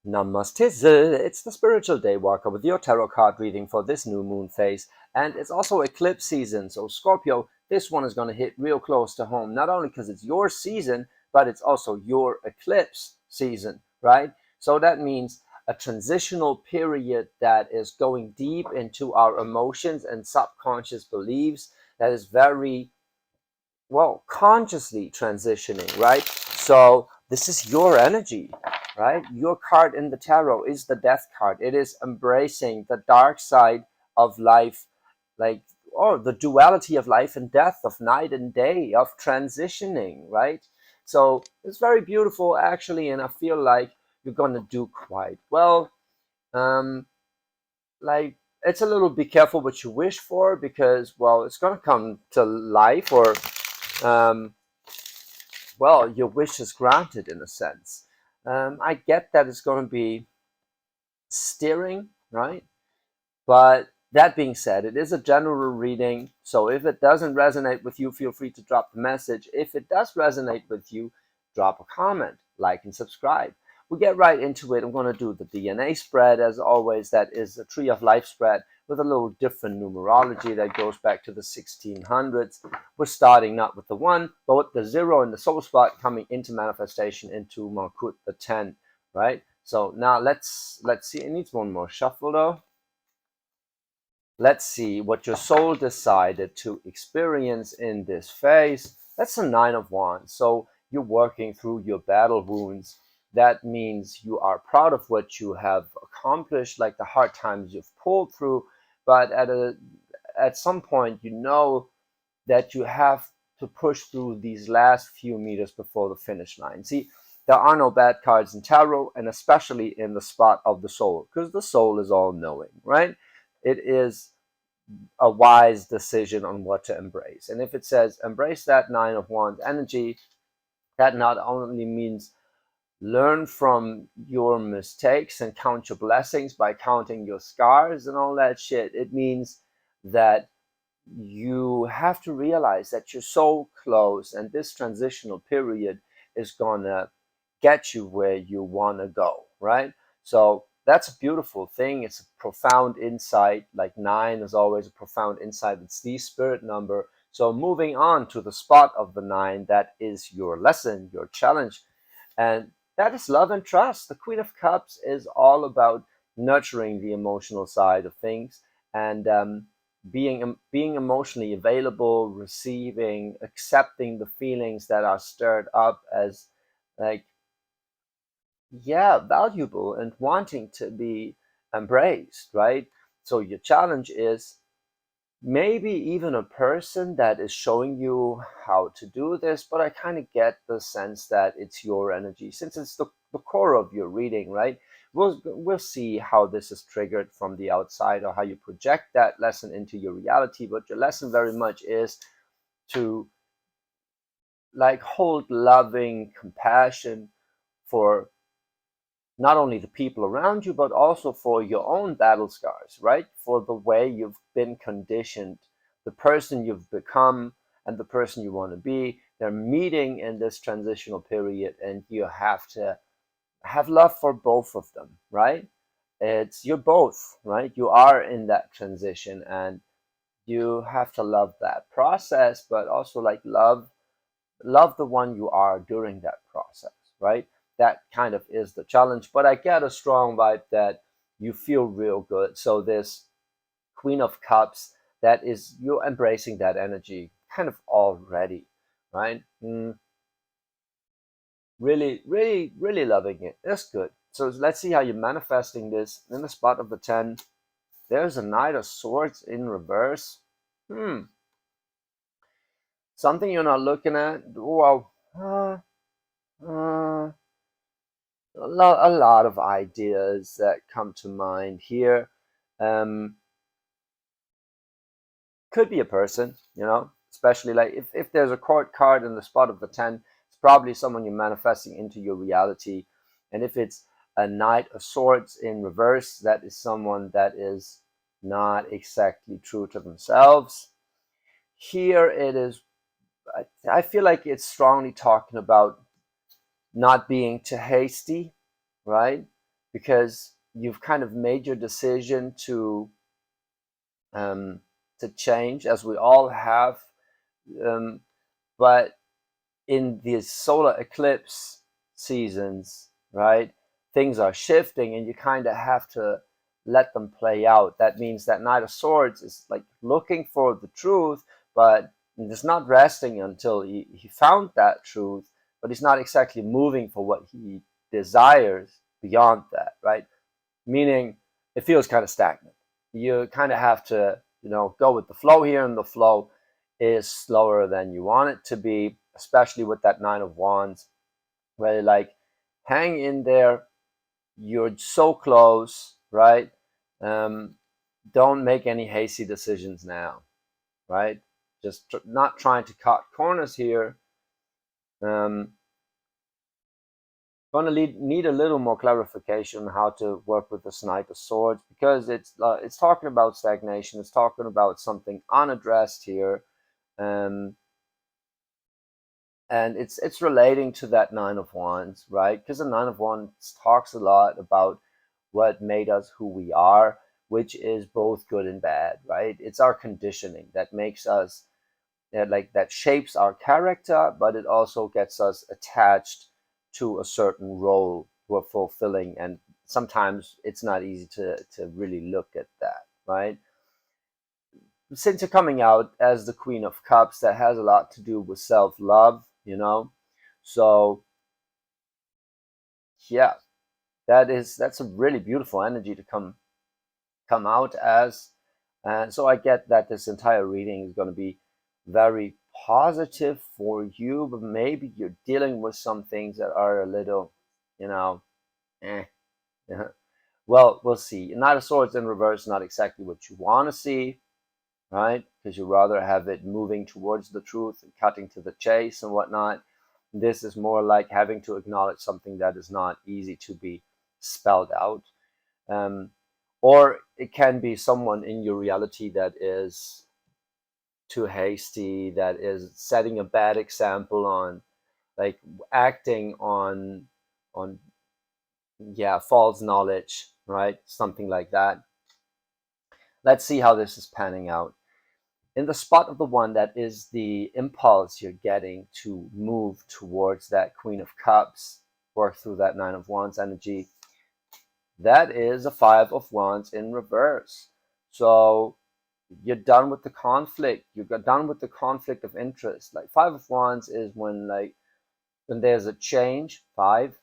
Namaste, it's the Spiritual Daywalker with your tarot card reading for this new moon phase. And it's also eclipse season. So, Scorpio, this one is going to hit real close to home, not only because it's your season, but it's also your eclipse season, right? So, that means a transitional period that is going deep into our emotions and subconscious beliefs, that is very well consciously transitioning, right? So this is your energy, right? Your card in the tarot is the death card. It is embracing the dark side of life, like, or the duality of life and death, of night and day, of transitioning, right? So it's very beautiful actually, and I feel like you're gonna do quite well. um like, it's a little, be careful what you wish for, because well, it's gonna come to life, or um well, your wish is granted in a sense. I get that it's going to be steering, right? But that being said, it is a general reading. So if it doesn't resonate with you, feel free to drop the message. If it does resonate with you, drop a comment, like, and subscribe. We get right into it. I'm going to do the DNA spread as always. That is a tree of life spread with a little different numerology that goes back to the 1600s. We're starting not with the 1, but with the 0 in the soul spot, coming into manifestation into Malkut, the 10, right? So now let's see. It needs one more shuffle though. Let's see what your soul decided to experience in this phase. That's a 9 of Wands. So you're working through your battle wounds. That means you are proud of what you have accomplished, like the hard times you've pulled through. But at some point, you know that you have to push through these last few meters before the finish line. See, there are no bad cards in tarot, and especially in the spot of the soul, because the soul is all knowing, right? It is a wise decision on what to embrace. And if it says embrace that 9 of Wands energy, that not only means learn from your mistakes and count your blessings by counting your scars and all that shit. It means that you have to realize that you're so close, and this transitional period is gonna get you where you want to go, right? So that's a beautiful thing. It's a profound insight. Like 9 is always a profound insight. It's the spirit number. So moving on to the spot of the 9, that is your lesson, your challenge, and that is love and trust. The Queen of Cups is all about nurturing the emotional side of things, and being emotionally available, receiving, accepting the feelings that are stirred up as, like, yeah, valuable and wanting to be embraced, right? So your challenge is maybe even a person that is showing you how to do this, but I kind of get the sense that it's your energy, since it's the core of your reading, right? We'll see how this is triggered from the outside, or how you project that lesson into your reality. But your lesson very much is to, like, hold loving compassion for not only the people around you, but also for your own battle scars, right? For the way you've been conditioned, the person you've become, and the person you want to be. They're meeting in this transitional period, and you have to have love for both of them, right? It's, you're both, right? You are in that transition, and you have to love that process, but also, like, love the one you are during that process, right? That kind of is the challenge. But I get a strong vibe that you feel real good. So this Queen of Cups, that is, you're embracing that energy kind of already, right? Really, really, really loving it. That's good. So let's see how you're manifesting this in the spot of the 10. There's a Knight of Swords in reverse. Something you're not looking at. Well, uh, a lot of ideas that come to mind here. Um, could be a person, especially, like, if there's a court card in the spot of the 10, it's probably someone you're manifesting into your reality. And if it's a Knight of Swords in reverse, that is someone that is not exactly true to themselves. Here it is, I feel like it's strongly talking about not being too hasty, right? because you've kind of made your decision um, to change, as we all have. Um, but in these solar eclipse seasons, right, things are shifting and you kind of have to let them play out. That means that Knight of Swords is like looking for the truth, but it's not resting until he found that truth, but he's not exactly moving for what he desires beyond that, right? Meaning it feels kind of stagnant. You kind of have to, go with the flow here, and the flow is slower than you want it to be, especially with that Nine of Wands, where you're like, hang in there, you're so close, right? Um, don't make any hasty decisions now, right? Just not trying to cut corners here. Um, Gonna need a little more clarification on how to work with the Knight of Swords, because it's talking about stagnation. It's talking about something unaddressed here, um, and it's relating to that Nine of Wands, right? Because the Nine of Wands talks a lot about what made us who we are, which is both good and bad, right? It's our conditioning that makes us, like, that shapes our character, but it also gets us attached to a certain role we're fulfilling, and sometimes it's not easy to really look at that, right? Since you're coming out as the Queen of Cups, that has a lot to do with self-love, so yeah, that's a really beautiful energy to come out as. And so I get that this entire reading is going to be very positive for you, but maybe you're dealing with some things that are a little, you know, eh. Well, we'll see. Knight of Swords in reverse, not exactly what you want to see, right? Because you rather have it moving towards the truth and cutting to the chase and whatnot. This is more like having to acknowledge something that is not easy to be spelled out. Um, or it can be someone in your reality that is too hasty, that is setting a bad example on, like, acting on yeah, false knowledge, right? Something like that. Let's see how this is panning out. In the spot of the one that is the impulse you're getting to move towards that Queen of Cups, work through that Nine of Wands energy, that is a Five of Wands in reverse. So you're done with the conflict. You got done with the conflict of interest. Like, Five of Wands is when there's a change, five,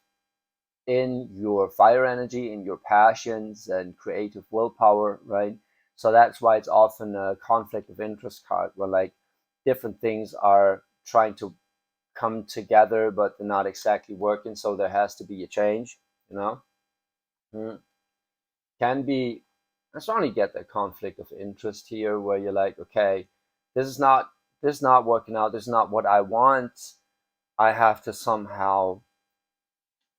in your fire energy, in your passions and creative willpower, right? So that's why it's often a conflict of interest card, where, like, different things are trying to come together, but they're not exactly working. So there has to be a change, you know. Mm. Can be, I strongly get that conflict of interest here, where you're like, okay, this is not this is not working out. This is not what I want. I have to somehow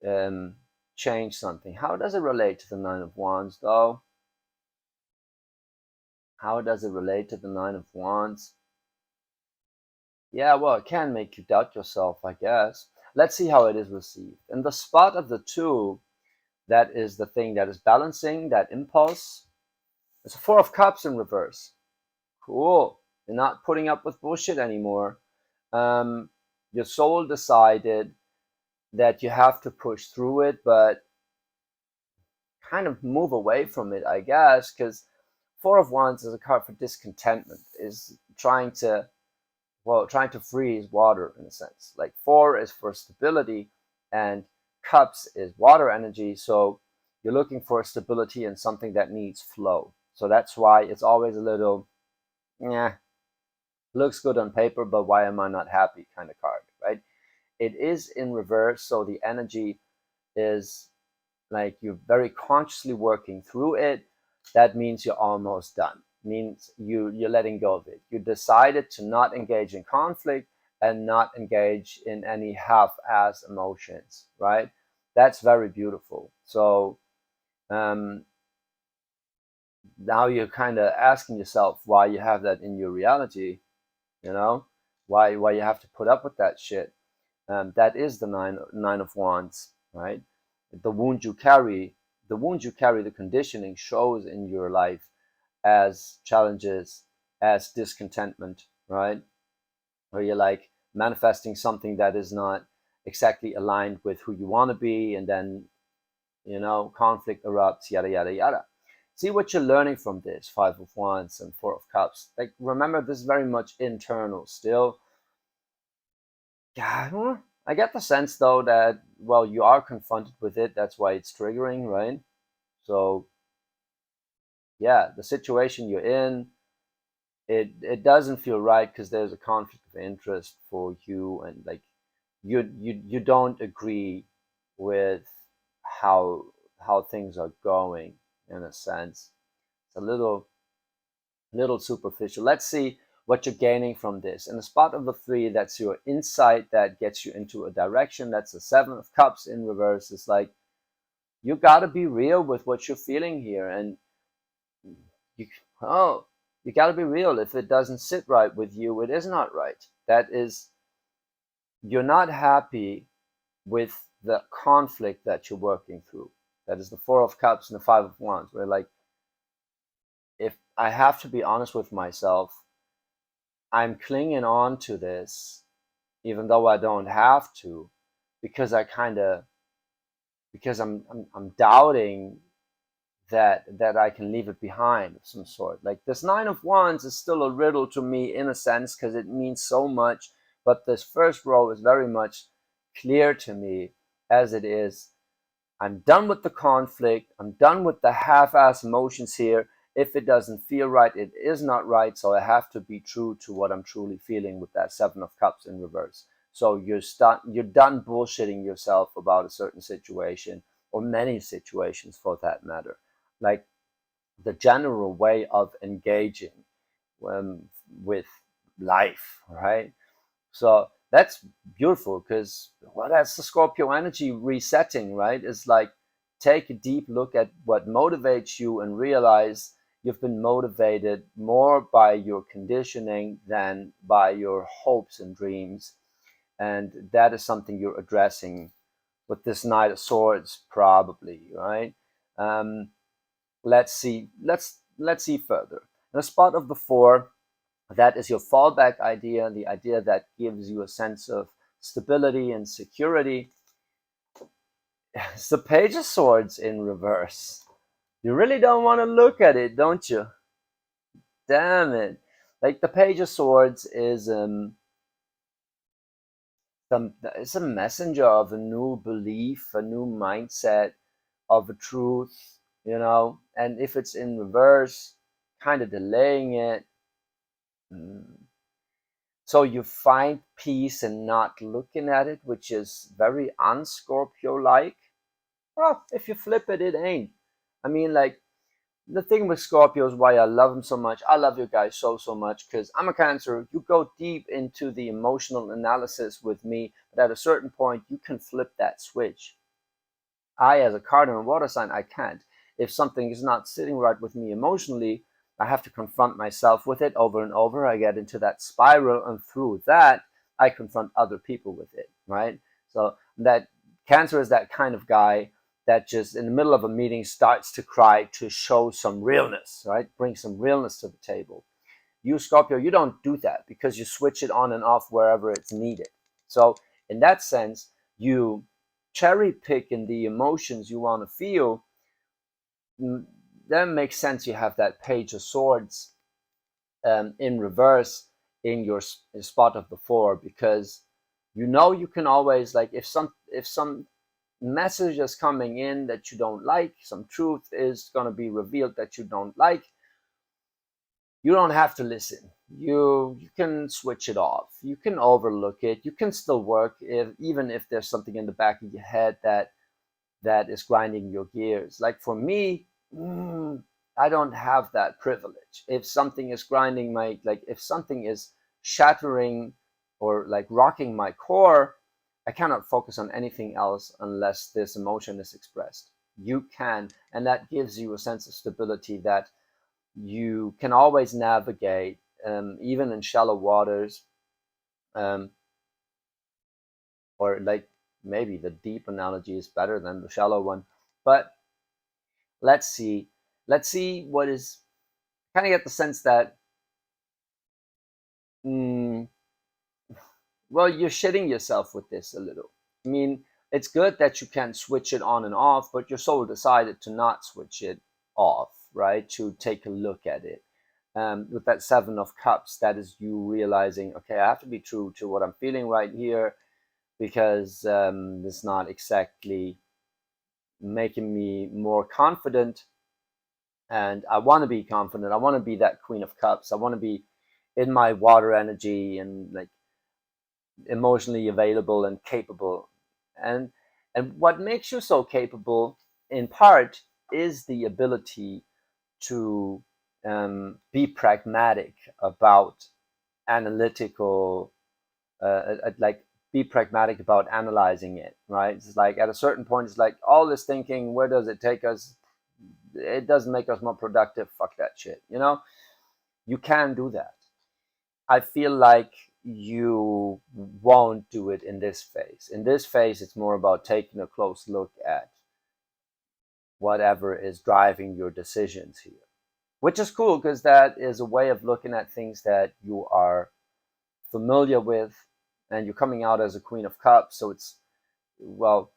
um, change something. How does it relate to the Nine of Wands, though? How does it relate to the Nine of Wands? Yeah, well, it can make you doubt yourself, I guess. Let's see how it is received. In the spot of the two, that is the thing that is balancing that impulse. It's a Four of Cups in reverse. Cool. You're not putting up with bullshit anymore. Um, your soul decided that you have to push through it, but kind of move away from it, I guess, because Four of Wands is a card for discontentment, is trying to freeze water in a sense. Like, four is for stability, and cups is water energy. So you're looking for stability in something that needs flow. So that's why it's always a little, yeah, looks good on paper, but why am I not happy kind of card, right? It is in reverse, so the energy is like you're very consciously working through it. That means you're almost done. Means you're letting go of it. You decided to not engage in conflict and not engage in any half-ass emotions, right? That's very beautiful. So um, now you're kind of asking yourself why you have that in your reality, you know, why you have to put up with that shit. That is the nine of wands, right? The wound you carry, the wounds you carry, the conditioning shows in your life as challenges, as discontentment, right? Where you're like manifesting something that is not exactly aligned with who you want to be, and then conflict erupts, yada yada yada. See what you're learning from this Five of Wands and Four of Cups. Like, remember, this is very much internal still. Yeah, I get the sense though that, well, you are confronted with it. That's why it's triggering, right? So yeah, the situation you're in, it doesn't feel right because there's a conflict of interest for you, and like you don't agree with how how things are going, in a sense. It's a little superficial. Let's see what you're gaining from this. And the spot of the three, that's your insight that gets you into a direction. That's the Seven of Cups in reverse. It's like, you got to be real with what you're feeling here, and you oh you got to be real. If it doesn't sit right with you, it is not right. That is, you're not happy with the conflict that you're working through. That is the Four of Cups and the Five of Wands, where like, if I have to be honest with myself, I'm clinging on to this even though I don't have to, because I kind of, because I'm doubting that I can leave it behind of some sort. Like, this Nine of Wands is still a riddle to me in a sense because it means so much, but this first row is very much clear to me as it is. I'm done with the conflict. I'm done with the half-ass emotions here. If it doesn't feel right, it is not right. So I have to be true to what I'm truly feeling with that Seven of Cups in reverse. So you're done bullshitting yourself about a certain situation, or many situations for that matter. Like, the general way of engaging um, with life, right? So that's beautiful because, well, that's the Scorpio energy resetting, right? It's like, take a deep look at what motivates you and realize you've been motivated more by your conditioning than by your hopes and dreams. And that is something you're addressing with this Knight of Swords, probably, right? Um, let's see further. In the spot of the Four, that is your fallback idea, the idea that gives you a sense of stability and security. It's the Page of Swords in reverse. You really don't want to look at it, don't you? Damn it. Like, the Page of Swords is it's a messenger of a new belief, a new mindset, of a truth, and if it's in reverse, kind of delaying it. So you find peace in not looking at it, which is very un-Scorpio like. Well, if you flip it, it ain't. I mean, like, the thing with Scorpios, why I love them so much, I love you guys so much, because I'm a Cancer. You go deep into the emotional analysis with me, but at a certain point, you can flip that switch. I, as a cardinal water sign, I can't. If something is not sitting right with me emotionally, I have to confront myself with it over and over. I get into that spiral, and through that, I confront other people with it, right? So that Cancer is that kind of guy that just in the middle of a meeting starts to cry to show some realness, right? Bring some realness to the table. You, Scorpio, you don't do that because you switch it on and off wherever it's needed. So in that sense, you cherry pick in the emotions you want to feel. Then makes sense you have that Page of Swords in reverse in your spot of the Four, because you can always, like, if some message is coming in that you don't like, some truth is going to be revealed that you don't like, you don't have to listen. You can switch it off. You can overlook it. You can still work even if there's something in the back of your head that is grinding your gears. Like, for me, I don't have that privilege. If something is grinding if something is shattering or like rocking my core, I cannot focus on anything else unless this emotion is expressed. You can, and that gives you a sense of stability that you can always navigate, even in shallow waters, um, or like maybe the deep analogy is better than the shallow one. But let's see. Let's see what is, kind of get the sense that, mm, well, you're shitting yourself with this a little. I mean, it's good that you can switch it on and off, but your soul decided to not switch it off, right? To take a look at it. With that Seven of Cups, that is you realizing, okay, I have to be true to what I'm feeling right here, because it's not exactly making me more confident. And I want to be confident. I want to be that Queen of Cups. I want to be in my water energy and like emotionally available and capable. And what makes you so capable, in part, is the ability to be pragmatic about analytical, like be pragmatic about analyzing it, right? It's like at a certain point, it's like all this thinking, where does it take us? It doesn't make us more productive. Fuck that shit. You can do that. I feel like you won't do it in this phase. In this phase, it's more about taking a close look at whatever is driving your decisions here, which is cool because that is a way of looking at things that you are familiar with, and you're coming out as a Queen of Cups. So it's, well,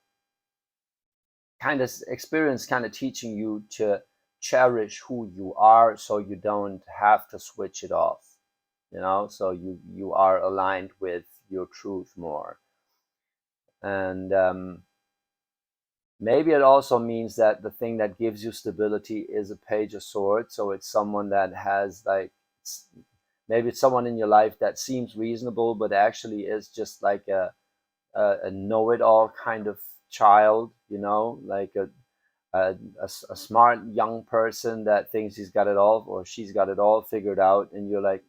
kind of experience kind of teaching you to cherish who you are so you don't have to switch it off, so you are aligned with your truth more. And maybe it also means that the thing that gives you stability is a Page of Swords. So it's someone that has like, maybe it's someone in your life that seems reasonable but actually is just like a know-it-all kind of child, like a smart young person that thinks he's got it all or she's got it all figured out, and you're like,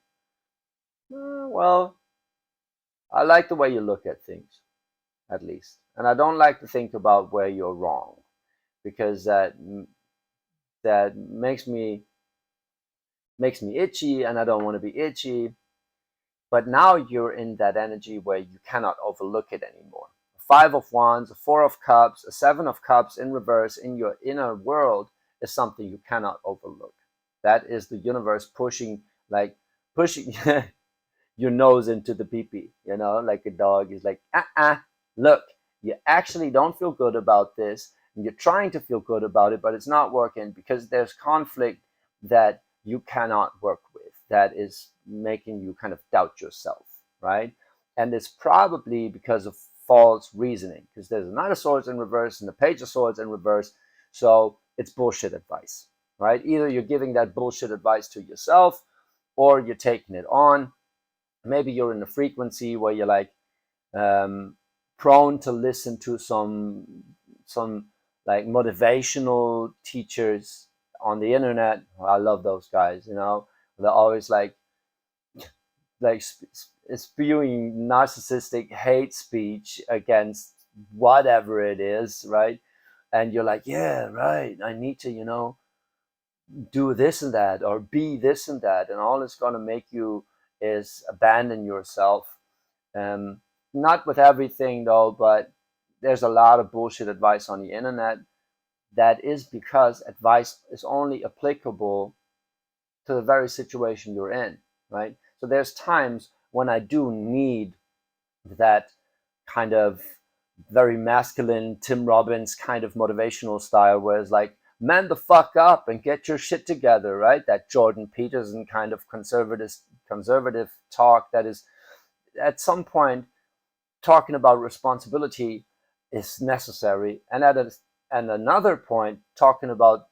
well, I like the way you look at things, at least, and I don't like to think about where you're wrong, because that makes me itchy, and I don't want to be itchy. But now you're in that energy where you cannot overlook it anymore. A Five of Wands, a Four of Cups, a Seven of Cups in reverse in your inner world is something you cannot overlook. That is the universe pushing your nose into the pee-pee, like a dog is like, look, you actually don't feel good about this, and you're trying to feel good about it, but it's not working because there's conflict that you cannot work with, that is making you kind of doubt yourself, right? And it's probably because of false reasoning, because there's a Knight of Swords in reverse and the Page of Swords in reverse. So it's bullshit advice, right? Either you're giving that bullshit advice to yourself or you're taking it on. Maybe you're in a frequency where you're like prone to listen to some like motivational teachers on the internet. I love those guys. They're always like spewing narcissistic hate speech against whatever it is, right? And you're like, yeah, right, I need to do this and that or be this and that, and all it's going to make you is abandon yourself. um, Not with everything though, but there's a lot of bullshit advice on the internet. That is because advice is only applicable to the very situation you're in, right? So there's times when I do need that kind of very masculine Tim Robbins kind of motivational style, where it's like, man the fuck up and get your shit together, right? That Jordan Peterson kind of conservative talk that is at some point talking about responsibility is necessary, and and another point talking about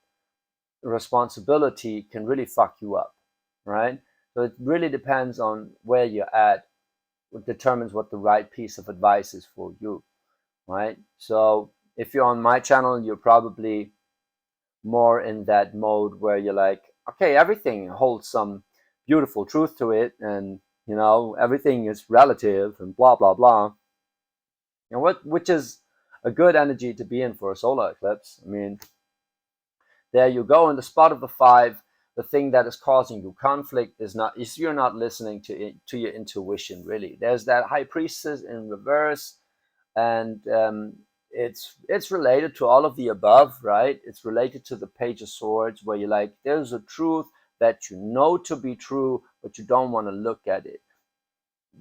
responsibility can really fuck you up, right? So it really depends on where you're at, what determines what the right piece of advice is for you, right? So if you're on my channel, you're probably more in that mode where you're like, okay, everything holds some beautiful truth to it, and everything is relative and blah blah blah. Which is a good energy to be in for a solar eclipse. I mean, there you go in the spot of the five. The thing that is causing you conflict is you're not listening to your intuition, really. There's that High Priestess in reverse, and it's related to all of the above, right? It's related to the Page of Swords, where you're like, there's a truth that you know to be true, but you don't want to look at it.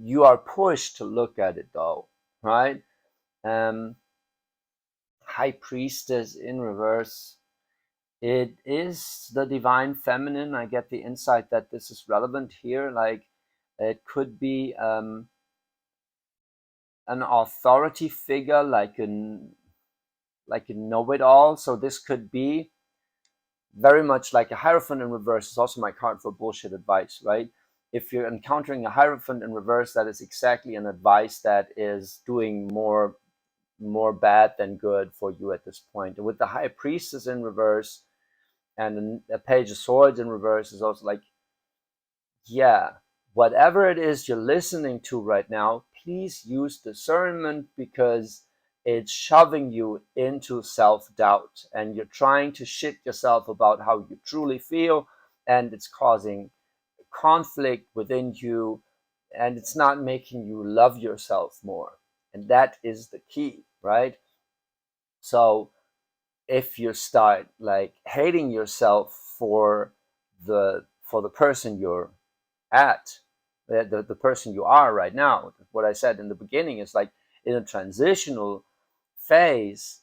You are pushed to look at it, though, right? um High Priestess in reverse, it is the divine feminine. I get the insight that this is relevant here. Like, it could be an authority figure, like a know-it-all. So this could be very much like a Hierophant in reverse is also my card for bullshit advice, right? If you're encountering a Hierophant in reverse, that is exactly an advice that is doing more bad than good for you at this point. And with the High Priestess in reverse and a Page of Swords in reverse is also like, yeah, whatever it is you're listening to right now, please use discernment, because it's shoving you into self-doubt and you're trying to shit yourself about how you truly feel, and it's causing conflict within you, and it's not making you love yourself more. And that is the key, right? So if you start like hating yourself for the person you're at, the person you are right now, what I said in the beginning is like, in a transitional phase,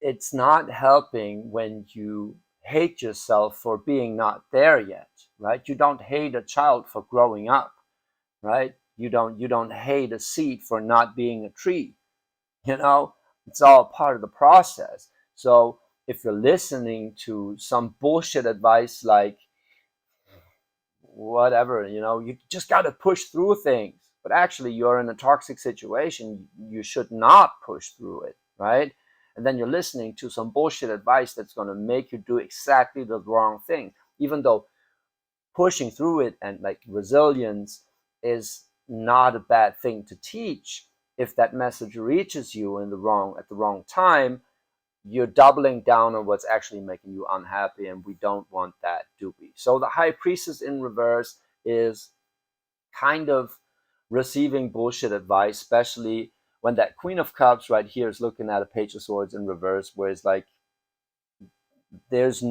it's not helping when you hate yourself for being not there yet, right? You don't hate a child for growing up, right? You don't hate a seed for not being a tree. you know it's all part of the process. So if you're listening to some bullshit advice like, whatever, you just got to push through things, but actually you're in a toxic situation, you should not push through it, right? And then you're listening to some bullshit advice that's going to make you do exactly the wrong thing, even though pushing through it and like resilience is not a bad thing to teach. If that message reaches you at the wrong time, you're doubling down on what's actually making you unhappy, and we don't want that, do we? So the High Priestess in reverse is kind of receiving bullshit advice, especially when that Queen of Cups right here is looking at a Page of Swords in reverse, where it's like, there's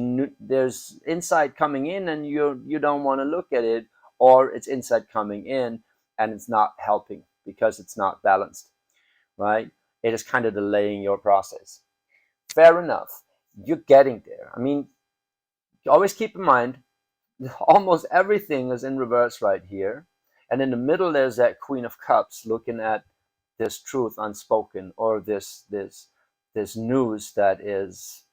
insight coming in and you don't want to look at it, or it's insight coming in and it's not helping because it's not balanced, right? It is kind of delaying your process. Fair enough, you're getting there. I mean, always keep in mind, almost everything is in reverse right here, and in the middle there's that Queen of Cups looking at this truth unspoken, or this news that is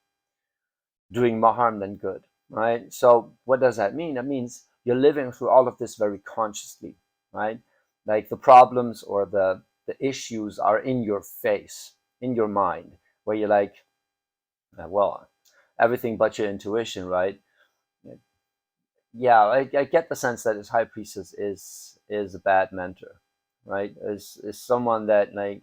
doing more harm than good, right? So what does that mean? That means you're living through all of this very consciously, right? Like the problems or the issues are in your face, in your mind, where you're like, well, everything but your intuition, right? Yeah, I get the sense that his High Priestess is a bad mentor, right? Is someone that like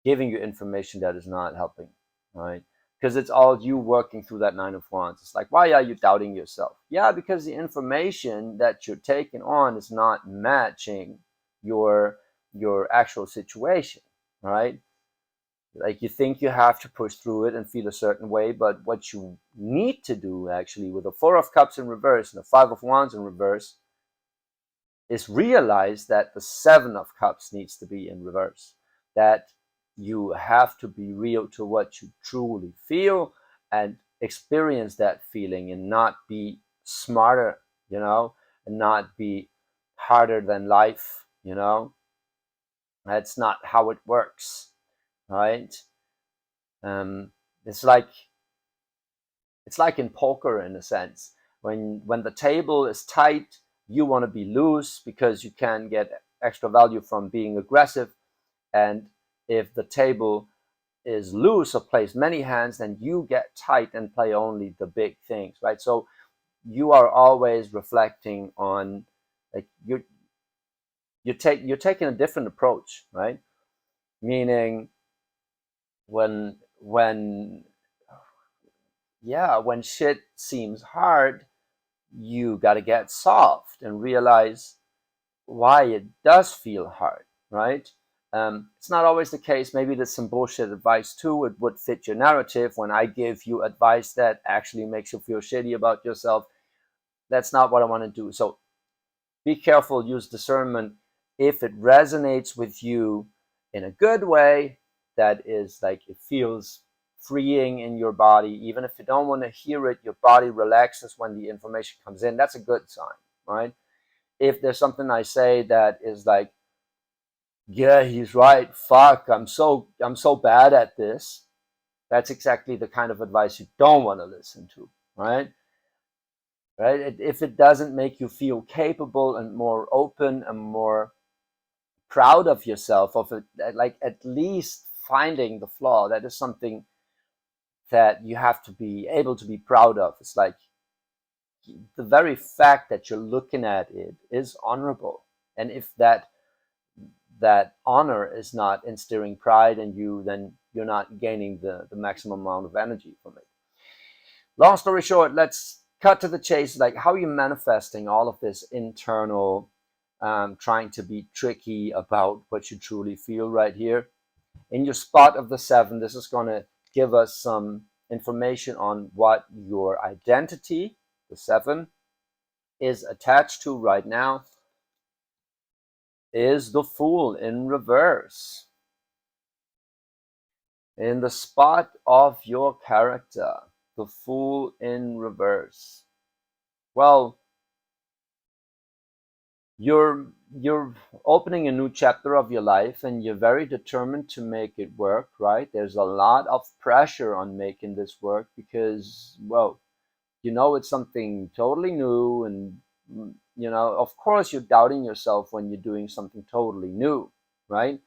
giving you information that is not helping, right? Because it's all you working through that Nine of Wands. It's like, why are you doubting yourself? Yeah, because the information that you're taking on is not matching your actual situation, right? Like, you think you have to push through it and feel a certain way, but what you need to do actually with the Four of Cups in reverse and the Five of Wands in reverse is realize that the Seven of Cups needs to be in reverse. That you have to be real to what you truly feel and experience that feeling, and not be smarter, and not be harder than life. That's not how it works, right? Um, it's like in poker, in a sense. When the table is tight, you want to be loose because you can get extra value from being aggressive. And if the table is loose or plays many hands, then you get tight and play only the big things, right? So you are always reflecting on, like, you're taking a different approach, right? Meaning, when when shit seems hard, you got to get soft and realize why it does feel hard, right? It's not always the case. Maybe there's some bullshit advice too. It would fit your narrative. When I give you advice that actually makes you feel shitty about yourself, that's not what I want to do. So be careful, use discernment. If it resonates with you in a good way, that is like it feels freeing in your body, even if you don't want to hear it, your body relaxes when the information comes in. That's a good sign, right? If there's something I say that is like, yeah, he's right, fuck, I'm so bad at this, that's exactly the kind of advice you don't want to listen to, right? Right? If it doesn't make you feel capable and more open and more proud of yourself, of it, like at least finding the flaw, that is something that you have to be able to be proud of. It's like the very fact that you're looking at it is honorable. And if that honor is not instilling pride in you, then you're not gaining the maximum amount of energy from it. Long story short, let's cut to the chase. Like, how are you manifesting all of this internal, trying to be tricky about what you truly feel right here? In your spot of the 7, this is going to give us some information on what your identity, the 7, is attached to right now, is the Fool in reverse. In the spot of your character, the Fool in reverse. Well, you're opening a new chapter of your life, and you're very determined to make it work, right? There's a lot of pressure on making this work because, well, it's something totally new, and of course you're doubting yourself when you're doing something totally new, right?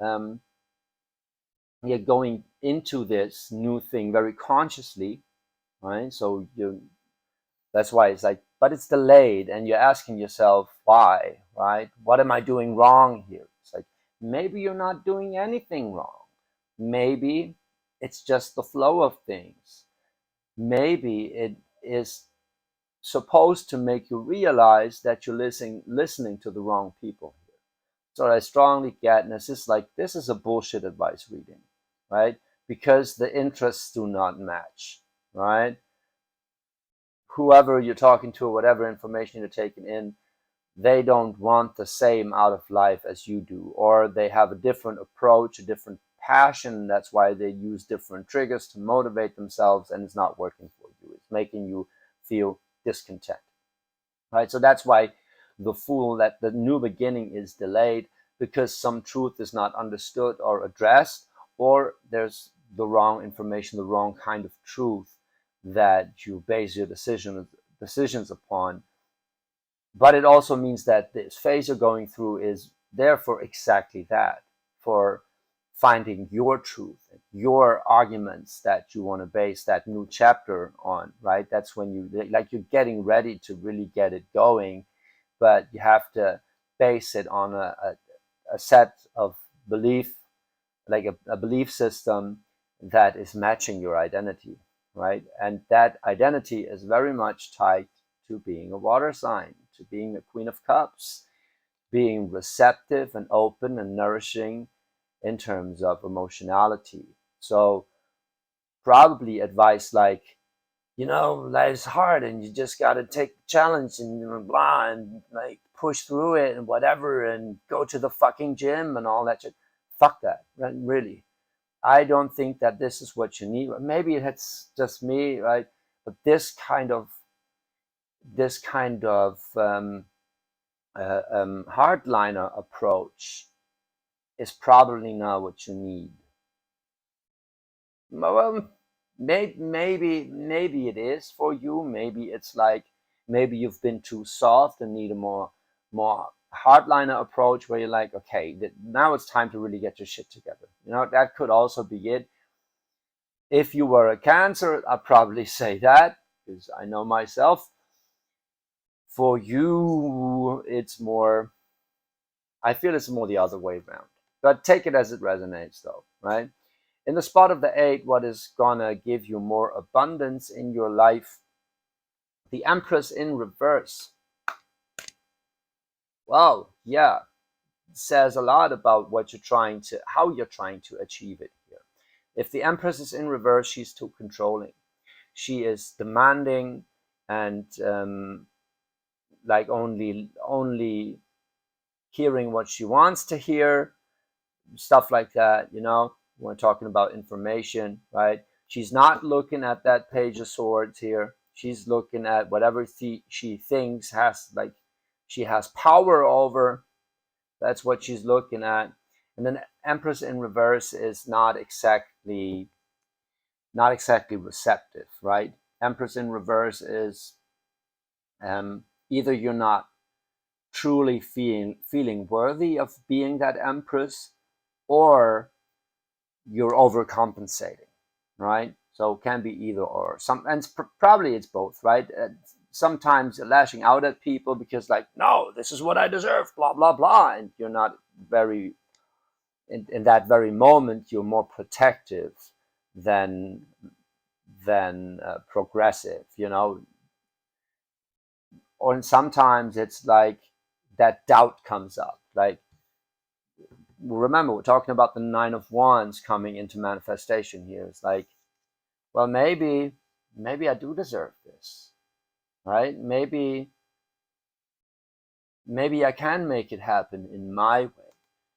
um, you're going into this new thing very consciously, right? So that's why it's like, but it's delayed, and you're asking yourself why, right? What am I doing wrong here? It's like, maybe you're not doing anything wrong. Maybe it's just the flow of things. Maybe it is supposed to make you realize that you're listening to the wrong people here. So I strongly get, and this is a bullshit advice reading, right? Because the interests do not match, right? Whoever you're talking to or whatever information you're taking in, they don't want the same out of life as you do, or they have a different approach, a different passion. That's why they use different triggers to motivate themselves, and it's not working for you. It's making you feel discontent, right? So that's why the Fool, that the new beginning is delayed, because some truth is not understood or addressed, or there's the wrong information, the wrong kind of truth that you base your decisions upon. But it also means that this phase you're going through is there for exactly that, for finding your truth, your arguments that you want to base that new chapter on, right? That's when you're getting ready to really get it going, but you have to base it on a set of belief, like a belief system that is matching your identity, right? And that identity is very much tied to being a water sign, to being a Queen of Cups, being receptive and open and nourishing in terms of emotionality. So probably advice like, life's hard and you just got to take the challenge and blah, and like push through it and whatever, and go to the fucking gym and all that shit. Fuck that, really. I don't think that this is what you need. Maybe it's just me, right? But this kind of hardliner approach is probably not what you need. Well, maybe it is for you. Maybe it's like, maybe you've been too soft and need a more hardliner approach, where you're like, okay, now it's time to really get your shit together. That could also be it. If you were a Cancer, I'd probably say that, because I know myself. For you, I feel it's more the other way around. But take it as it resonates, though, right? In the spot of the 8, what is gonna give you more abundance in your life? The Empress in reverse. Well, yeah, says a lot about what you're trying to, how you're trying to achieve it here. If the Empress is in reverse, she's too controlling. She is demanding and like only hearing what she wants to hear, stuff like that. We're talking about information, right? She's not looking at that Page of Swords here. She's looking at whatever she thinks she has power over. That's what she's looking at. And then Empress in reverse is not exactly receptive, right? Empress in reverse is either you're not truly feeling worthy of being that Empress, or you're overcompensating, right? So it can be either or. Probably it's both, right? Sometimes you're lashing out at people because, like, no, this is what I deserve, blah blah blah, and you're not very in that very moment. You're more protective than progressive, Or sometimes it's like that doubt comes up, like, remember, we're talking about the Nine of Wands coming into manifestation here. It's like, well, maybe I do deserve this, right? Maybe I can make it happen in my way.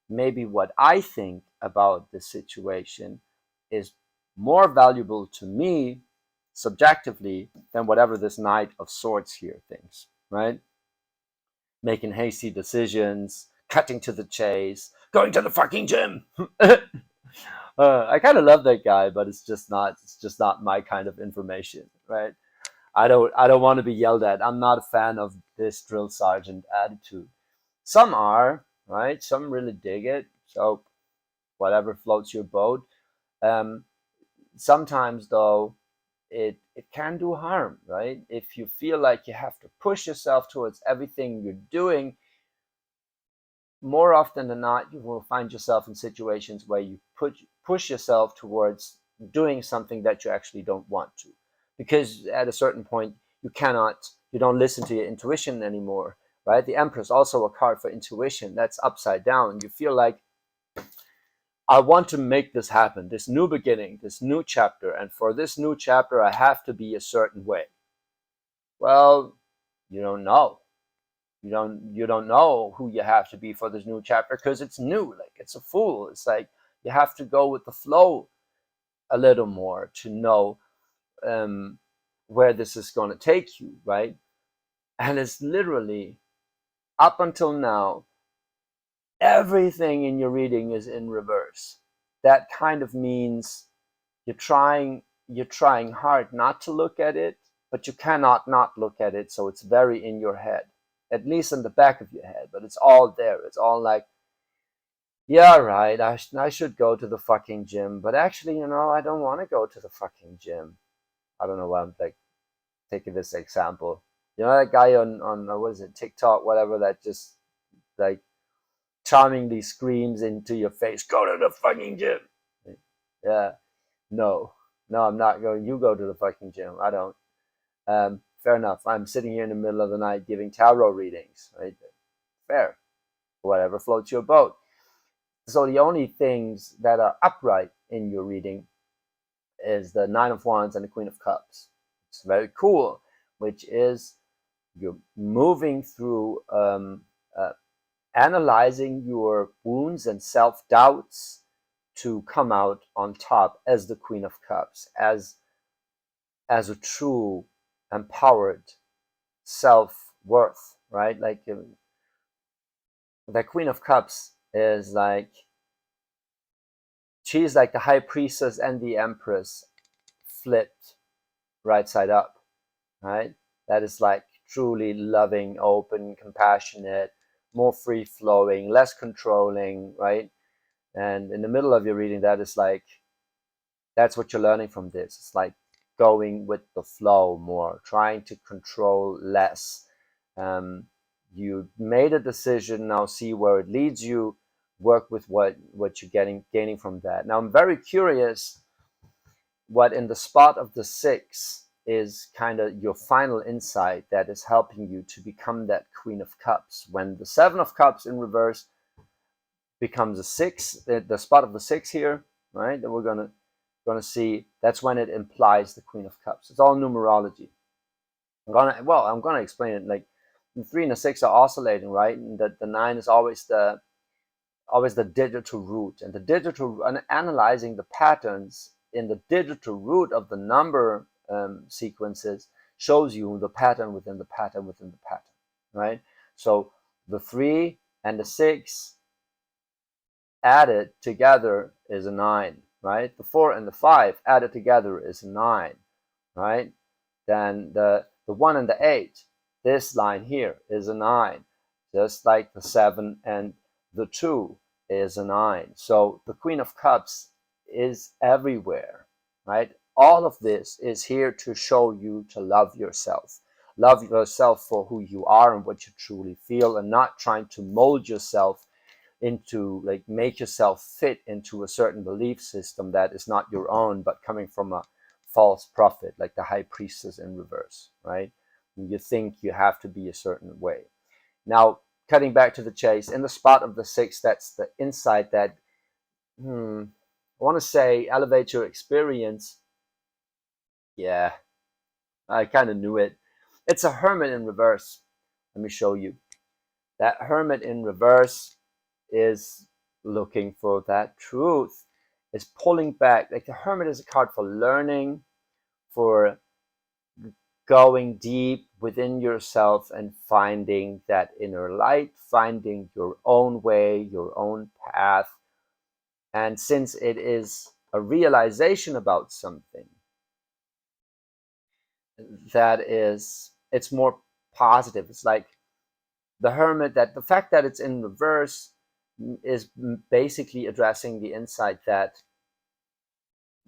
Maybe what I think about the situation is more valuable to me subjectively than whatever this Knight of Swords here thinks, right? Making hasty decisions, cutting to the chase, going to the fucking gym. I kind of love that guy, but it's just not my kind of information, right? I don't want to be yelled at. I'm not a fan of this drill sergeant attitude. Some are, right? Some really dig it. So whatever floats your boat. Um, Sometimes though, it can do harm, right? If you feel like you have to push yourself towards everything you're doing, more often than not, you will find yourself in situations where you push yourself towards doing something that you actually don't want to, because at a certain point you don't listen to your intuition anymore, right? The Empress, also a card for intuition, that's upside down. You feel like, I want to make this happen, this new beginning, this new chapter, and for this new chapter I have to be a certain way. Well, you don't know. You don't know who you have to be for this new chapter, because it's new. Like, it's a fool. It's like you have to go with the flow a little more to know where this is going to take you, right? And it's literally, up until now, everything in your reading is in reverse. That kind of means you're trying hard not to look at it, but you cannot not look at it. So it's very in your head, at least in the back of your head, but it's all there. It's all like, yeah, right, I should go to the fucking gym, but actually, I don't want to go to the fucking gym. I don't know why I'm like taking this example. That guy on what is it, TikTok, whatever, that just like charmingly screams into your face, go to the fucking gym. Yeah, no, I'm not going. You go to the fucking gym. I don't. Fair enough. I'm sitting here in the middle of the night giving tarot readings, right? Fair. Whatever floats your boat. So the only things that are upright in your reading is the Nine of Wands and the Queen of Cups. It's very cool, which is you're moving through analyzing your wounds and self-doubts to come out on top as the Queen of Cups, as a true empowered self-worth, right? Like, the Queen of Cups is like, she's like the High Priestess and the Empress flipped right side up, right? That is like truly loving, open, compassionate, more free flowing, less controlling, right? And in the middle of your reading, that is like, that's what you're learning from this. It's like going with the flow more, trying to control less. You made a decision, now see where it leads you, work with what you're gaining from that. Now I'm very curious what in the spot of the 6 is kind of your final insight that is helping you to become that Queen of Cups. When the 7 of Cups in reverse becomes a 6, the spot of the 6 here, right? That we're gonna see. That's when it implies the Queen of Cups. It's all numerology. I'm gonna explain it. Like the 3 and the 6 are oscillating, right? And the 9 is always the digital root, and the digital, and analyzing the patterns in the digital root of the number sequences shows you the pattern within the pattern within the pattern, right? So the 3 and the 6 added together is a 9, right? The 4 and the 5 added together is a 9, right? Then the 1 and the 8, this line here is a 9, just like the 7 and the 2 is a 9. So the Queen of Cups is everywhere, right? All of this is here to show you to love yourself. Love yourself for who you are and what you truly feel, and not trying to mold yourself into, like, make yourself fit into a certain belief system that is not your own, but coming from a false prophet, like the high priestess in reverse, right? You think you have to be a certain way. Now, cutting back to the chase, in the spot of the 6, that's the insight that, I want to say, elevate your experience. Yeah, I kind of knew it. It's a hermit in reverse. Let me show you. That hermit in reverse is looking for that truth, is pulling back. Like the hermit is a card for learning, for going deep within yourself and finding that inner light, finding your own way, your own path. And since it is a realization about something, it's more positive. It's like the hermit, that the fact that it's in reverse is basically addressing the insight that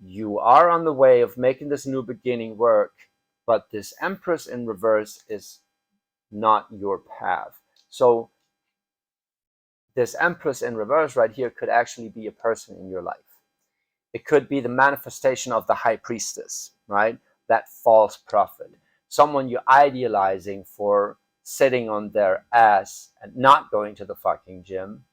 you are on the way of making this new beginning work, but this Empress in reverse is not your path. So this Empress in reverse right here could actually be a person in your life. It could be the manifestation of the high priestess, right? That false prophet, someone you're idealizing for sitting on their ass and not going to the fucking gym,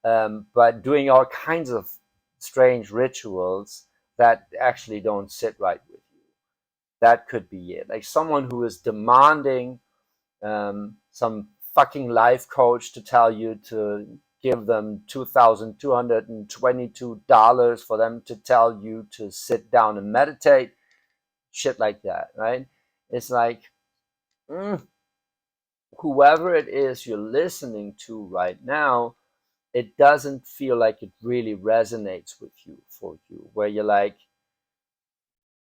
but doing all kinds of strange rituals that actually don't sit right with you. That could be it. Like someone who is demanding some fucking life coach to tell you to give them $2,222 for them to tell you to sit down and meditate, shit like that, right? It's like, whoever it is you're listening to right now, it doesn't feel like it really resonates with you, for you, where you're like,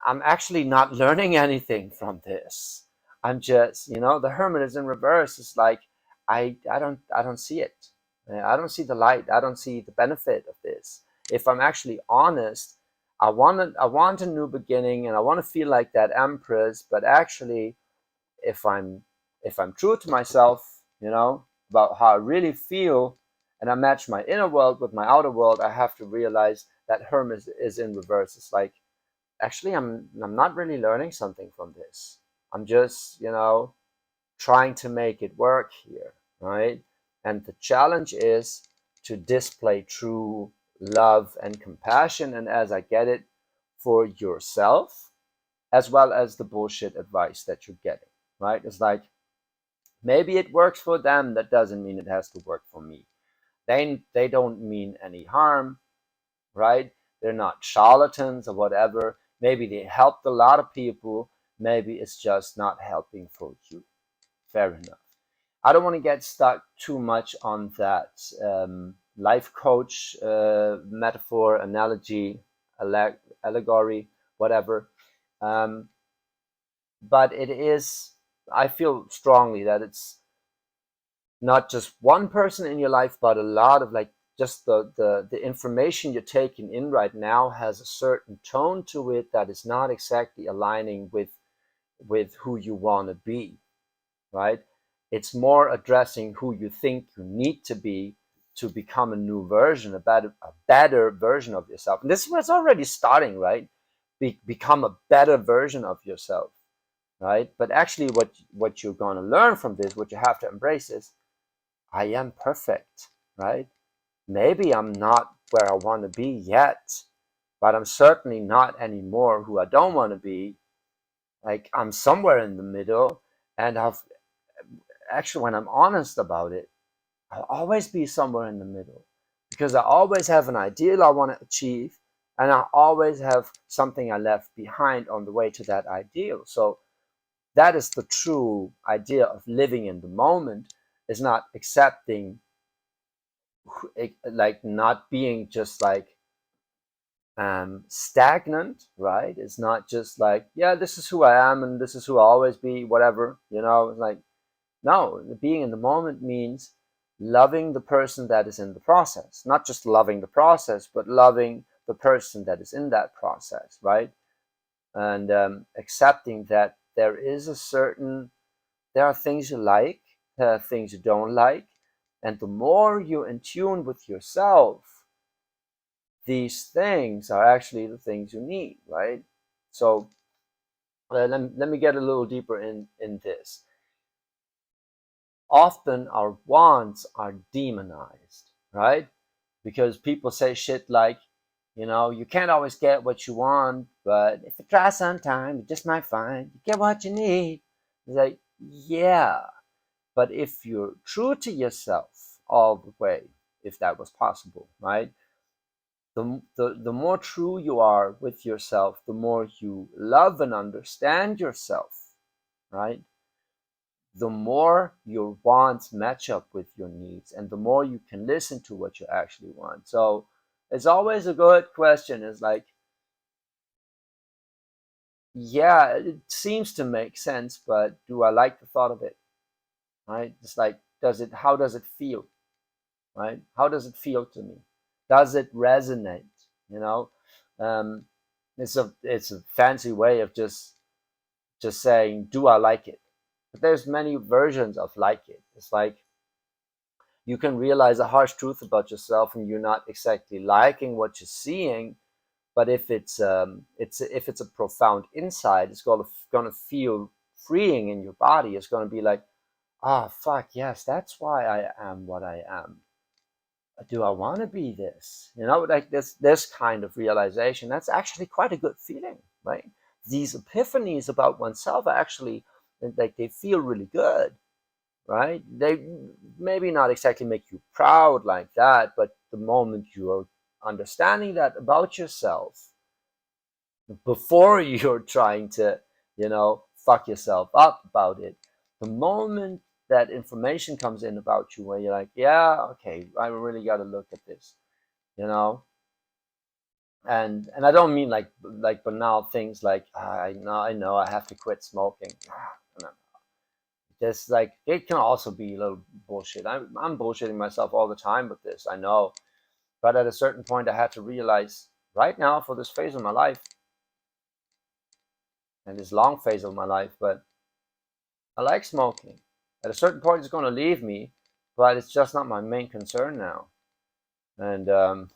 I'm actually not learning anything from this. I'm just, the hermit is in reverse. It's like, I don't see it. I don't see the light. I don't see the benefit of this. If I'm actually honest, I want a new beginning, and I want to feel like that Empress. But actually, if I'm true to myself, about how I really feel, and I match my inner world with my outer world, I have to realize that hermit is in reverse. It's like, actually, I'm not really learning something from this. I'm just, trying to make it work here, right? And the challenge is to display true love and compassion, and as I get it, for yourself, as well as the bullshit advice that you're getting, right? It's like, maybe it works for them. That doesn't mean it has to work for me. They don't mean any harm, right? They're not charlatans or whatever. Maybe they helped a lot of people. Maybe it's just not helping for you. Fair enough. I don't want to get stuck too much on that life coach metaphor, analogy, allegory, whatever. But it is, I feel strongly that it's not just one person in your life, but a lot of, like, just the information you're taking in right now has a certain tone to it that is not exactly aligning with who you want to be, right? It's more addressing who you think you need to be to become a new version, a better version of yourself. And this was already starting, right? Become a better version of yourself, right? But actually, what you're going to learn from this, what you have to embrace is, I am perfect, right? maybe I'm not where I want to be yet, but I'm certainly not anymore who I don't want to be. Like I'm somewhere in the middle, and I've actually, when I'm honest about it, I'll always be somewhere in the middle because I always have an ideal I want to achieve, and I always have something I left behind on the way to that ideal. So that is the true idea of living in the moment, is not accepting, like not being just like stagnant, right? It's not just like, yeah, this is who I am and this is who I'll always be, whatever, like, no, being in the moment means loving the person that is in the process, not just loving the process, but loving the person that is in that process, right? And accepting that there are things you like, there are things you don't like, and the more you're in tune with yourself, these things are actually the things you need, right? So let me get a little deeper in this. Often our wants are demonized, right? Because people say shit like, you can't always get what you want, but if you try sometime, you just might find you get what you need. It's like, yeah, but if you're true to yourself all the way, if that was possible, right? The more true you are with yourself, the more you love and understand yourself, right? The more your wants match up with your needs, and the more you can listen to what you actually want. So it's always a good question. Is like, yeah, it seems to make sense, but do I like the thought of it? Right? It's like, how does it feel? Right? How does it feel to me? Does it resonate? You know, um, it's a fancy way of just saying, do I like it? But there's many versions of like it. It's like you can realize a harsh truth about yourself, and you're not exactly liking what you're seeing. But if it's a profound insight, it's gonna feel freeing in your body. It's gonna be like, ah, fuck yes, that's why I am what I am. Do I want to be this? Like this kind of realization. That's actually quite a good feeling, right? These epiphanies about oneself are actually, like, they feel really good, right? They maybe not exactly make you proud like that, but the moment you're understanding that about yourself, before you're trying to, fuck yourself up about it, the moment that information comes in about you, where you're like, yeah, okay, I really got to look at this, you know, and I don't mean like banal things like, I know I have to quit smoking. No, just like, it can also be a little bullshit. I'm bullshitting myself all the time with this, I know, but at a certain point I had to realize, right now, for this phase of my life, and this long phase of my life, but I like smoking. At a certain point, it's going to leave me, but it's just not my main concern now. And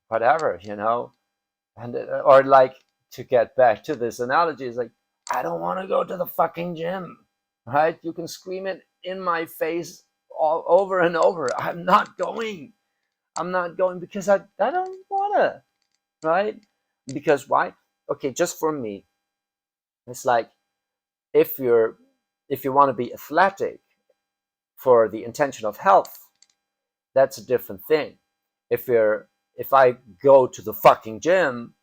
whatever, And or like, to get back to this analogy, is like, I don't want to go to the fucking gym, right? You can scream it in my face all over and over. I'm not going. I'm not going because I don't wanna, right? Because why? Okay, just for me, it's like, if you're if you want to be athletic for the intention of health, that's a different thing. If I go to the fucking gym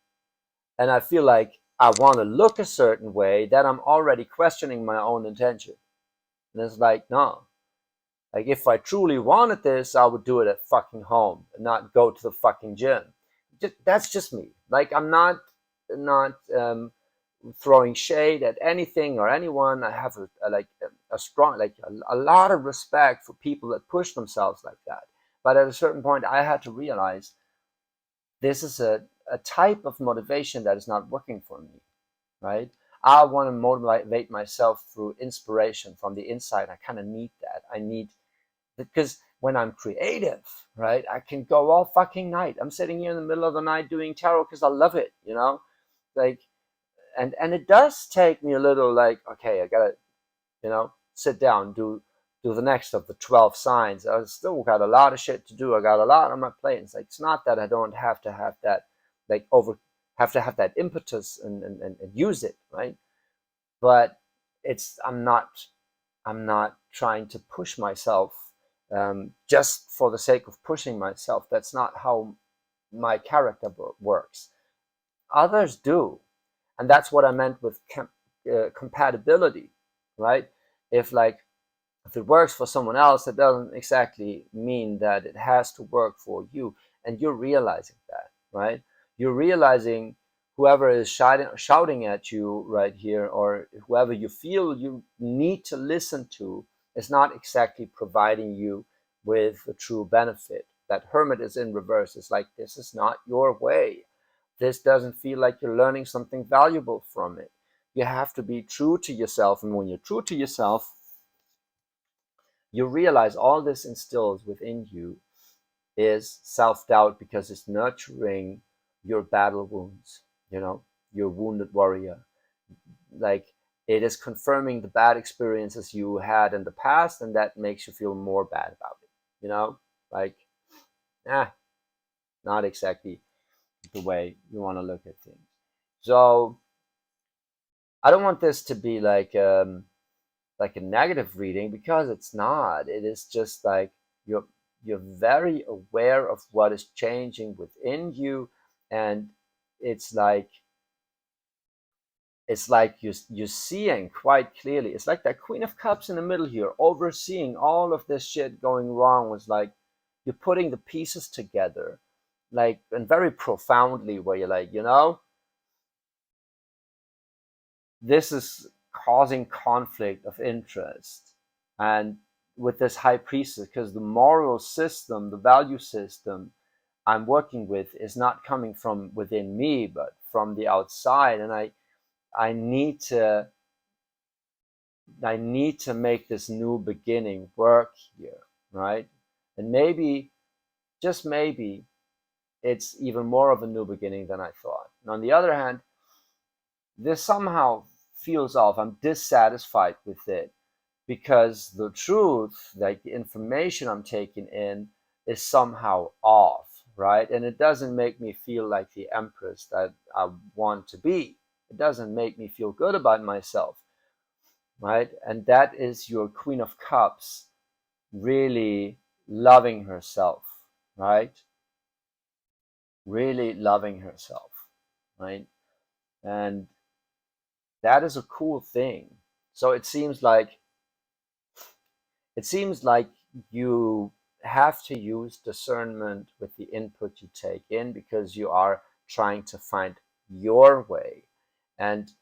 and I feel like I want to look a certain way, then I'm already questioning my own intention. And it's like, no. Like, if I truly wanted this, I would do it at fucking home and not go to the fucking gym. That's just me. Like, I'm not throwing shade at anything or anyone. I have a strong, like, a lot of respect for people that push themselves like that. But at a certain point, I had to realize this is a type of motivation that is not working for me, right? I want to motivate myself through inspiration from the inside. I kind of need that. I need, because when I'm creative, right, I can go all fucking night. I'm sitting here in the middle of the night doing tarot because I love it, like, and it does take me a little, like, okay, I gotta, sit down, do do the next of the 12 signs. I still got a lot of shit to do. I got a lot on my plate. It's not that I don't have to have that, have to have that impetus and use it, right? But I'm not trying to push myself just for the sake of pushing myself. That's not how my character works. Others do, and that's what I meant with compatibility, right? If if it works for someone else, it doesn't exactly mean that it has to work for you. And you're realizing that, right? You're realizing whoever is shouting at you right here, or whoever you feel you need to listen to, is not exactly providing you with a true benefit. That hermit is in reverse. It's like, this is not your way. This doesn't feel like you're learning something valuable from it. You have to be true to yourself. And when you're true to yourself, you realize all this instills within you is self-doubt, because it's nurturing your battle wounds, your wounded warrior. Like, it is confirming the bad experiences you had in the past, and that makes you feel more bad about it, like, not exactly the way you want to look at things. So I don't want this to be like a negative reading, because it's not. It is just like you're very aware of what is changing within you, and it's like you're seeing quite clearly. It's like that Queen of Cups in the middle here, overseeing all of this shit going wrong. Was like you're putting the pieces together, like, and very profoundly, where you're like, this is causing conflict of interest. And with this high priestess, because the moral system, the value system I'm working with is not coming from within me, but from the outside. And I need to make this new beginning work here, right? And maybe, just maybe, it's even more of a new beginning than I thought. And on the other hand, this somehow feels off. I'm dissatisfied with it, because the truth, like the information I'm taking in, is somehow off, right? And it doesn't make me feel like the empress that I want to be. It doesn't make me feel good about myself, right? And that is your Queen of Cups really loving herself, right? Really loving herself, right? And that is a cool thing. So it seems like you have to use discernment with the input you take in, because you are trying to find your way. And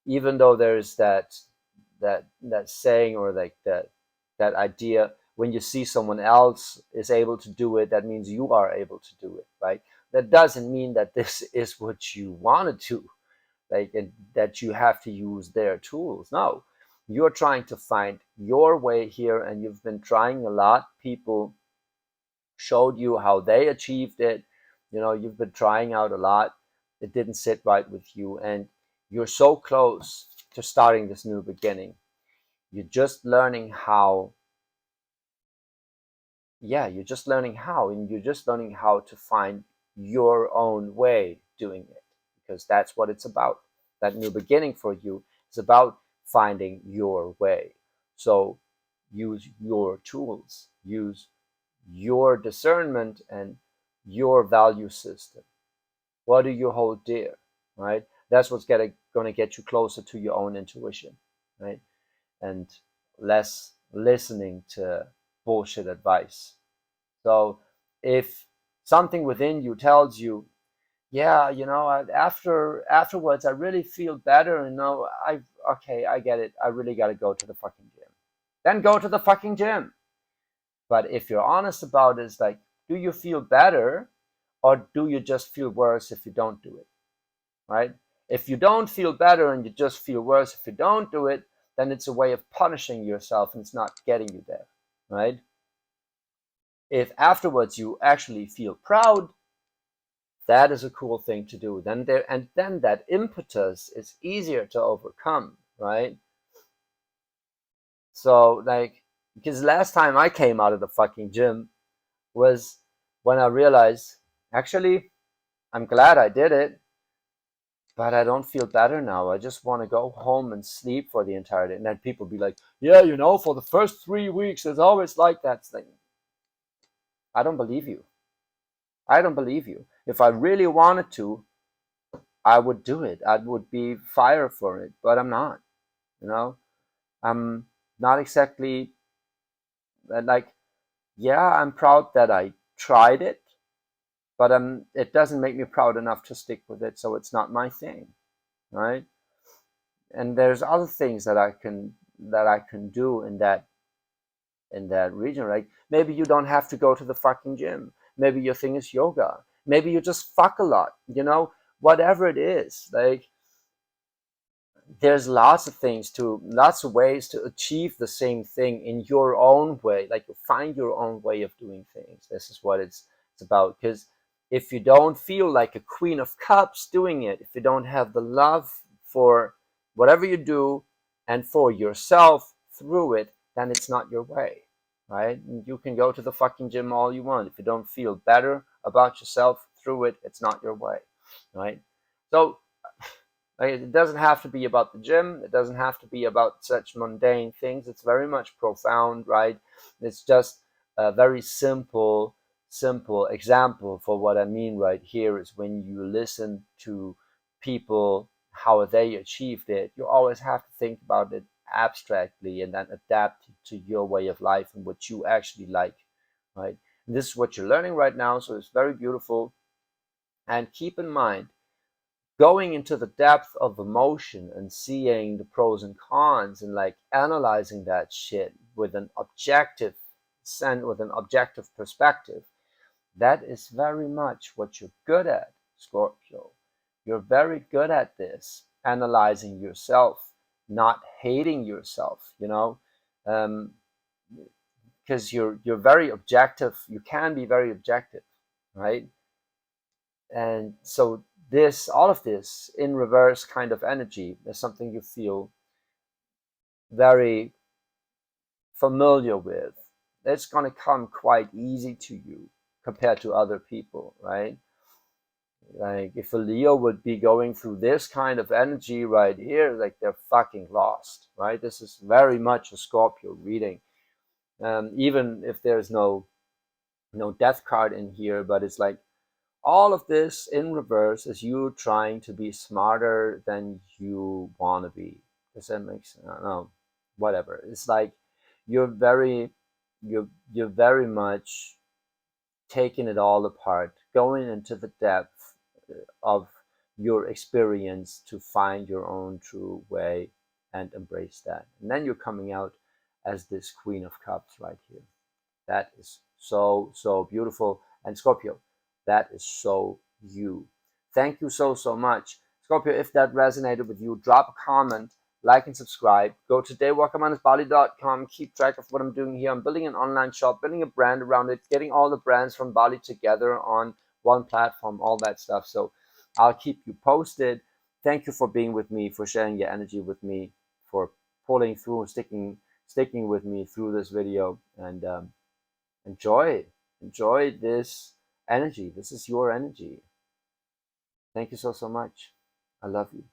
even though there's that saying, or like that idea, when you see someone else is able to do it, that means you are able to do it, right? That doesn't mean that this is what you want to do, like, and that you have to use their tools. No, you're trying to find your way here, and you've been trying a lot. People showed you how they achieved it. You've been trying out a lot. It didn't sit right with you, and you're so close to starting this new beginning. You're just learning how. Yeah, you're just learning how, and you're just learning how to find your own way doing it, because that's what it's about. That new beginning for you is about finding your way. So use your tools, use your discernment and your value system. What do you hold dear, right? That's what's going to get you closer to your own intuition, right? And less listening to bullshit advice. So if something within you tells you, yeah, afterwards I really feel better, and okay, I get it, I really got to go to the fucking gym, then go to the fucking gym. But if you're honest about it, it's like, do you feel better, or do you just feel worse if you don't do it, right? If you don't feel better and you just feel worse if you don't do it, then it's a way of punishing yourself, and it's not getting you there, right? If afterwards you actually feel proud, that is a cool thing to do. Then that impetus is easier to overcome, right? So like, Because last time I came out of the fucking gym was when I realized, actually, I'm glad I did it, but I don't feel better now. I just want to go home and sleep for the entire day. And then people be like, yeah, you know, for the first 3 weeks, it's always like that thing. I don't believe you. I don't believe you. If I really wanted to, I would do it. I would be fired for it, but I'm not. You know, I'm not exactly like, yeah, I'm proud that I tried it, but it doesn't make me proud enough to stick with it, so it's not my thing, right? And there's other things that I can do in that region. Like maybe you don't have to go to the fucking gym. Maybe your thing is yoga. Maybe you just fuck a lot. Whatever it is. Like there's lots of ways to achieve the same thing in your own way. Like you find your own way of doing things. This is what it's about. Because if you don't feel like a queen of cups doing it, if you don't have the love for whatever you do and for yourself through it, then it's not your way, right? And you can go to the fucking gym all you want. If you don't feel better about yourself through it, it's not your way, right? So like, it doesn't have to be about the gym. It doesn't have to be about such mundane things. It's very much profound, right? It's just a very simple example for what I mean right here is when you listen to people, how they achieved it, you always have to think about it abstractly and then adapt to your way of life and what you actually like, right? And this is what you're learning right now, so it's very beautiful. And keep in mind, going into the depth of emotion and seeing the pros and cons and like analyzing that shit with an objective perspective, that is very much what you're good at, Scorpio. You're very good at this, analyzing yourself, not hating yourself, um, because you're very objective. You can be very objective, right? And so all of this in reverse kind of energy is something you feel very familiar with. It's going to come quite easy to you compared to other people, right? Like if a Leo would be going through this kind of energy right here, like they're fucking lost, right? This is very much a Scorpio reading. Even if there's no death card in here, but it's like all of this in reverse is you trying to be smarter than you want to be. Does that make sense? I don't know. Whatever. It's like you're very, you're very much taking it all apart, going into the depth of your experience to find your own true way and embrace that. And then you're coming out as this Queen of Cups right here. That is so, so beautiful. And Scorpio, that is so you. Thank you so, so much. Scorpio, if that resonated with you, drop a comment, like and subscribe. Go to daywalker-bali.com. Keep track of what I'm doing here. I'm building an online shop, building a brand around it, getting all the brands from Bali together on one platform, all that stuff. So I'll keep you posted. Thank you for being with me, for sharing your energy with me, for pulling through, sticking with me through this video. And enjoy this energy. This is your energy. Thank you so, so much. I love you.